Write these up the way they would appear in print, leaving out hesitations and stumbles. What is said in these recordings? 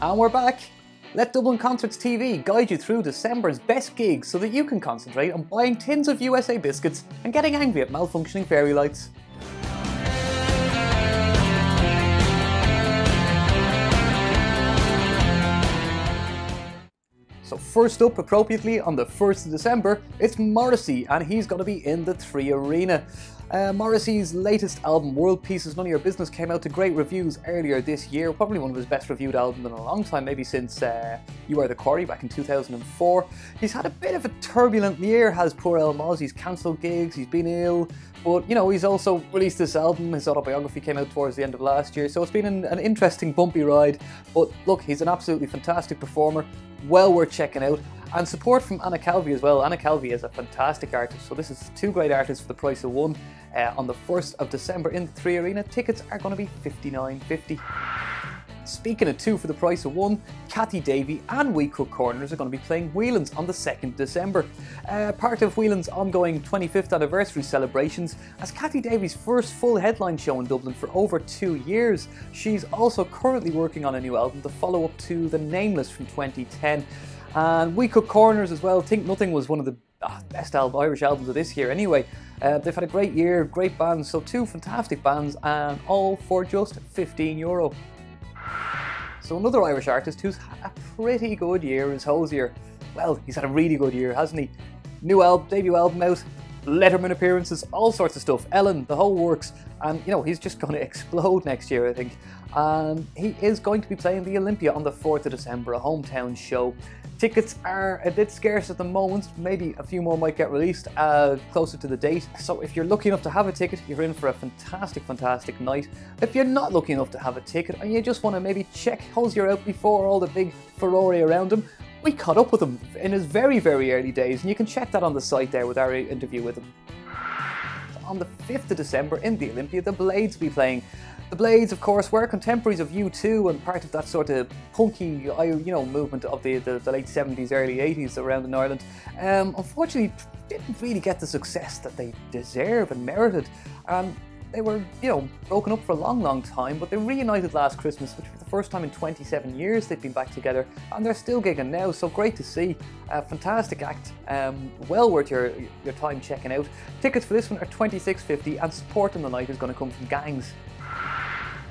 And we're back! Let Dublin Concerts TV guide you through December's best gigs so that you can concentrate on buying tins of USA biscuits and getting angry at malfunctioning fairy lights. So first up, appropriately, on the 1st of December, it's Morrissey, and he's going to be in the 3 Arena. Morrissey's latest album, World Peace Is None of Your Business, came out to great reviews earlier this year. Probably one of his best reviewed albums in a long time, maybe since You Are the Quarry back in 2004. He's had a bit of a turbulent year, has poor El Moz. He's cancelled gigs, he's been ill, but you know, he's also released this album. His autobiography came out towards the end of last year, so it's been an interesting bumpy ride. But look, he's an absolutely fantastic performer, well worth checking out. And support from Anna Calvi as well. Anna Calvi is a fantastic artist, so this is two great artists for the price of one. On the 1st of December in the 3 Arena, tickets are going to be $59.50. Speaking of two for the price of one, Cathy Davies and We Cook Corners are going to be playing Whelan's on the 2nd of December. Part of Whelan's ongoing 25th anniversary celebrations, as Cathy Davies' first full headline show in Dublin for over 2 years. She's also currently working on a new album, the follow-up to The Nameless from 2010. And We Cook Corners as well. Think Nothing was one of the best Irish albums of this year anyway. They've had a great year, great bands, so two fantastic bands, and all for just €15. So another Irish artist who's had a pretty good year is Hozier. Well, he's had a really good year, hasn't he? New album, debut album out, Letterman appearances, all sorts of stuff, Ellen, the whole works, and you know, he's just going to explode next year, I think. And he is going to be playing the Olympia on the 4th of December, a hometown show. Tickets are a bit scarce at the moment, maybe a few more might get released closer to the date. So if you're lucky enough to have a ticket, you're in for a fantastic night. If you're not lucky enough to have a ticket and you just want to maybe check Hozier out before all the big furore around him, we caught up with him in his very early days, and you can check that on the site there with our interview with him. So on the 5th of December in the Olympia, the Blades will be playing. The Blades, of course, were contemporaries of U2 and part of that sort of punky, you know, movement of the late 70s, early 80s around in Ireland. Unfortunately, didn't really get the success that they deserve and merited. They were, you know, broken up for a long time, but they reunited last Christmas, which was the first time in 27 years they've been back together, and they're still gigging now, so great to see. A fantastic act, well worth your time checking out. Tickets for this one are $26.50, and support on the night is going to come from Gangs.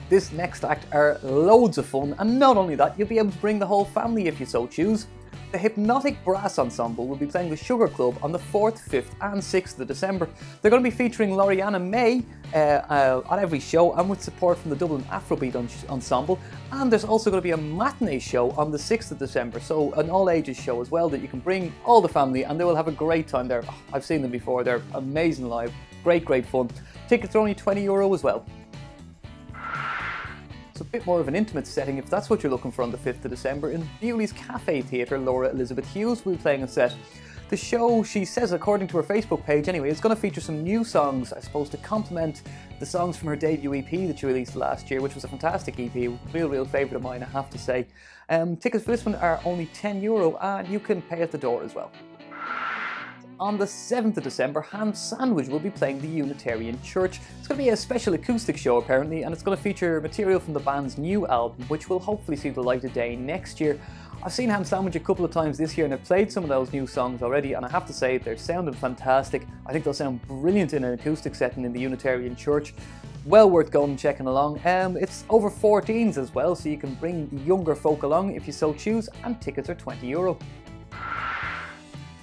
This next act are loads of fun, and not only that, you'll be able to bring the whole family if you so choose. The Hypnotic Brass Ensemble will be playing the Sugar Club on the 4th, 5th and 6th of December. They're going to be featuring Loriana May on every show, and with support from the Dublin Afrobeat Ensemble. And there's also going to be a matinee show on the 6th of December, so an all-ages show as well that you can bring all the family, and they will have a great time there. Oh, I've seen them before, they're amazing live, great fun. Tickets are only €20 as well. It's a bit more of an intimate setting if that's what you're looking for on the 5th of December. In Bewley's Cafe Theatre, Laura Elizabeth Hughes will be playing a set. The show, she says, according to her Facebook page anyway, is going to feature some new songs, I suppose, to complement the songs from her debut EP that she released last year, which was a fantastic EP, real favourite of mine, I have to say. Tickets for this one are only €10, and you can pay at the door as well. On the 7th of December, Ham Sandwich will be playing the Unitarian Church. It's going to be a special acoustic show apparently, and it's going to feature material from the band's new album, which will hopefully see the light of day next year. I've seen Ham Sandwich a couple of times this year and I've played some of those new songs already, and I have to say they're sounding fantastic. I think they'll sound brilliant in an acoustic setting in the Unitarian Church. Well worth going and checking along. It's over 14s as well, so you can bring younger folk along if you so choose, and tickets are €20.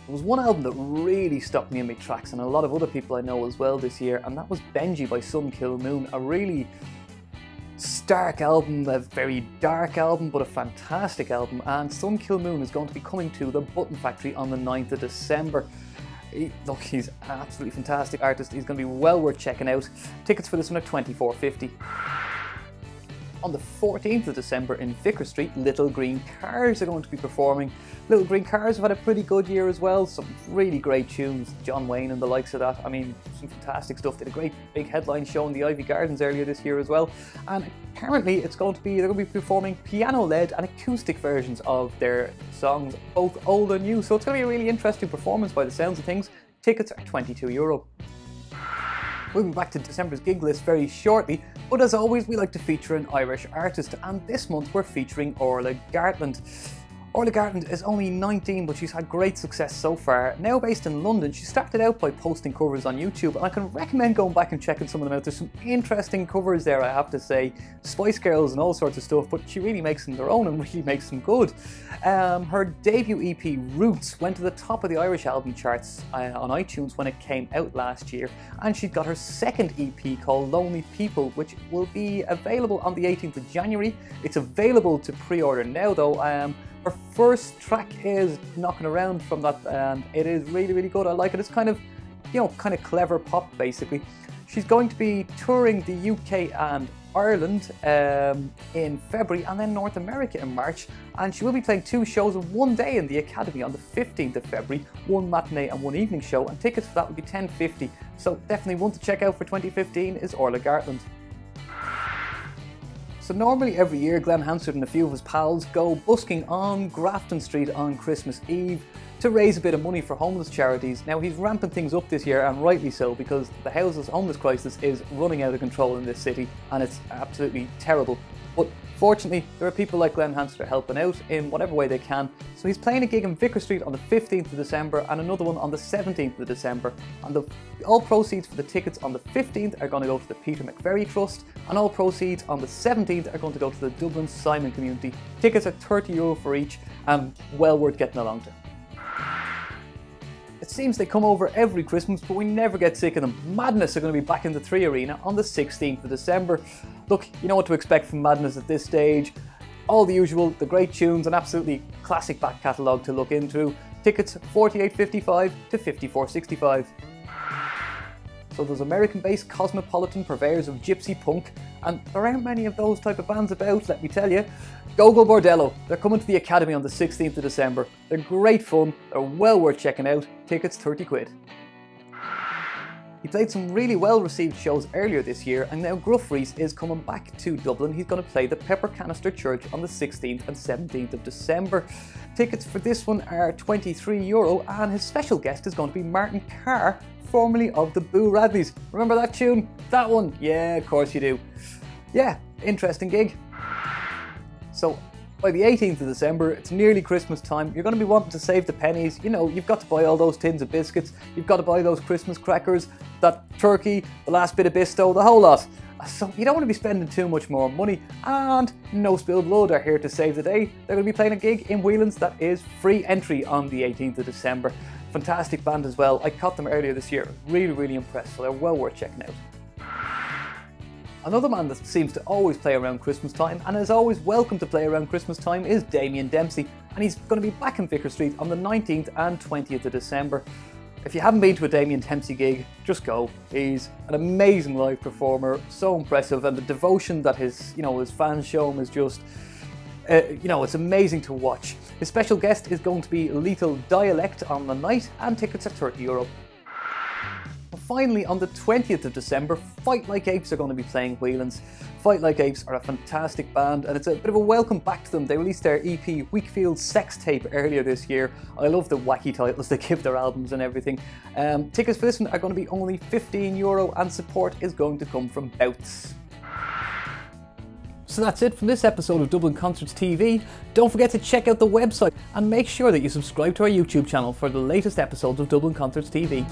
There was one album that really stopped me in my tracks, and a lot of other people I know as well this year, and that was Benji by Kil Moon. A really stark album, a very dark album, but a fantastic album. And Kil Moon is going to be coming to the Button Factory on the 9th of December. Look, he's an absolutely fantastic artist. He's going to be well worth checking out. Tickets for this one are $24.50. On the 14th of December in Vicar Street, Little Green Cars are going to be performing. Little Green Cars have had a pretty good year as well, some really great tunes, John Wayne and the likes of that. I mean, some fantastic stuff. They had a great big headline show in the Ivy Gardens earlier this year as well. And apparently they're going to be performing piano-led and acoustic versions of their songs, both old and new. So it's going to be a really interesting performance by the sounds of things. Tickets are €22. We'll be back to December's gig list very shortly, but as always we like to feature an Irish artist, and this month we're featuring Orla Gartland. Orla Gartland is only 19, but she's had great success so far. Now based in London, she started out by posting covers on YouTube, and I can recommend going back and checking some of them out. There's some interesting covers there, I have to say. Spice Girls and all sorts of stuff, but she really makes them their own and really makes them good. Her debut EP, Roots, went to the top of the Irish album charts on iTunes when it came out last year, and she got her second EP called Lonely People, which will be available on the 18th of January. It's available to pre-order now though. Her first track is knocking around from that, and it is really, really good. I like it. It's kind of, kind of clever pop, basically. She's going to be touring the UK and Ireland in February, and then North America in March. And she will be playing 2 shows in one day in the Academy on the 15th of February, one matinee and one evening show, and tickets for that will be $10.50. So definitely one to check out for 2015 is Orla Gartland. So normally every year Glen Hansard and a few of his pals go busking on Grafton Street on Christmas Eve to raise a bit of money for homeless charities. Now he's ramping things up this year, and rightly so, because the homeless crisis is running out of control in this city and it's absolutely terrible. But fortunately there are people like Glen Hansard helping out in whatever way they can. So he's playing a gig in Vicar Street on the 15th of December and another one on the 17th of December. And all proceeds for the tickets on the 15th are going to go to the Peter McVerry Trust, and all proceeds on the 17th are going to go to the Dublin Simon community. Tickets are €30 for each, and well worth getting along to. It seems they come over every Christmas, but we never get sick of them. Madness are going to be back in the 3 Arena on the 16th of December. Look, you know what to expect from Madness at this stage. All the usual, the great tunes, an absolutely classic back catalogue to look into. Tickets $48.55 to $54.65. So there's American-based cosmopolitan purveyors of gypsy punk, and there aren't many of those type of bands about, let me tell you. Gogol Bordello, they're coming to the Academy on the 16th of December. They're great fun, they're well worth checking out, tickets £30. He played some really well received shows earlier this year, and now Groceries is coming back to Dublin. He's going to play the Pepper Canister Church on the 16th and 17th of December. Tickets for this one are €23, and his special guest is going to be Martin Carr, formerly of the Boo Radleys. Remember that tune? That one? Yeah, of course you do. Yeah, interesting gig. So by the 18th of December, it's nearly Christmas time. You're going to be wanting to save the pennies. You've got to buy all those tins of biscuits. You've got to buy those Christmas crackers, that turkey, the last bit of bisto, the whole lot. So you don't want to be spending too much more money. And No Spilled Blood are here to save the day. They're going to be playing a gig in Whelan's that is free entry on the 18th of December. Fantastic band as well. I caught them earlier this year. Really, really impressed. So they're well worth checking out. Another man that seems to always play around Christmas time and is always welcome to play around Christmas time is Damien Dempsey, and he's going to be back in Vicar Street on the 19th and 20th of December. If you haven't been to a Damien Dempsey gig, just go. He's an amazing live performer, so impressive, and the devotion that his fans show him is just, it's amazing to watch. His special guest is going to be Lethal Dialect on the night, and tickets are €30. Finally, on the 20th of December, Fight Like Apes are going to be playing Whelan's. Fight Like Apes are a fantastic band, and it's a bit of a welcome back to them. They released their EP Weakfield Sex Tape earlier this year. I love the wacky titles they give their albums and everything. Tickets for this one are going to be only €15, and support is going to come from Bouts. So that's it from this episode of Dublin Concerts TV. Don't forget to check out the website and make sure that you subscribe to our YouTube channel for the latest episodes of Dublin Concerts TV.